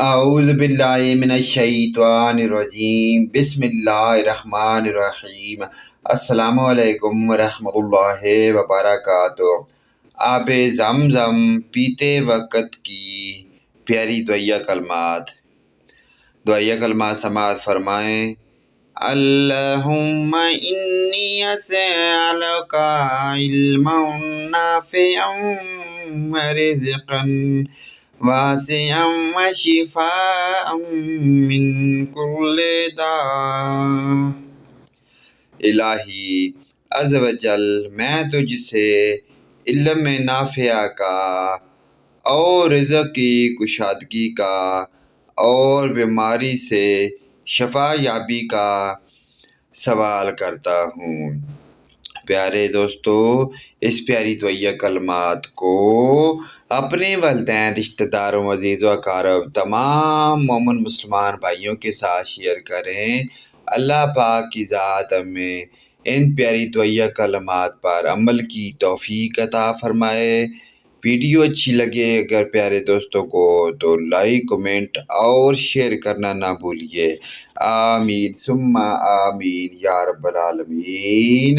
اعوذ باللہ من الشیطان الرجیم، بسم اللہ الرحمن الرحیم۔ السلام علیکم ورحمۃ اللہ وبرکاتہ۔ آب زمزم پیتے وقت کی پیاری دعائیہ کلمات سماعت فرمائیں۔ اللہم انی اسألک علما نافعا ورزقا واسعا وشفاء من کل داء۔ الہی عز و جل، میں تجھ سے علم نافع کا اور رزق کی کشادگی کا اور بیماری سے شفا یابی کا سوال کرتا ہوں۔ پیارے دوستو، اس پیاری دعائیہ کلمات کو اپنے والدین، رشتہ داروں، عزیز و اقارب، تمام مومن مسلمان بھائیوں کے ساتھ شیئر کریں۔ اللہ پاک کی ذات ہمیں ان پیاری دعائیہ کلمات پر عمل کی توفیق عطا فرمائے۔ ویڈیو اچھی لگے اگر پیارے دوستوں کو تو لائک، کمنٹ اور شیئر کرنا نہ بھولیے۔ آمین ثم آمین یا رب العالمین۔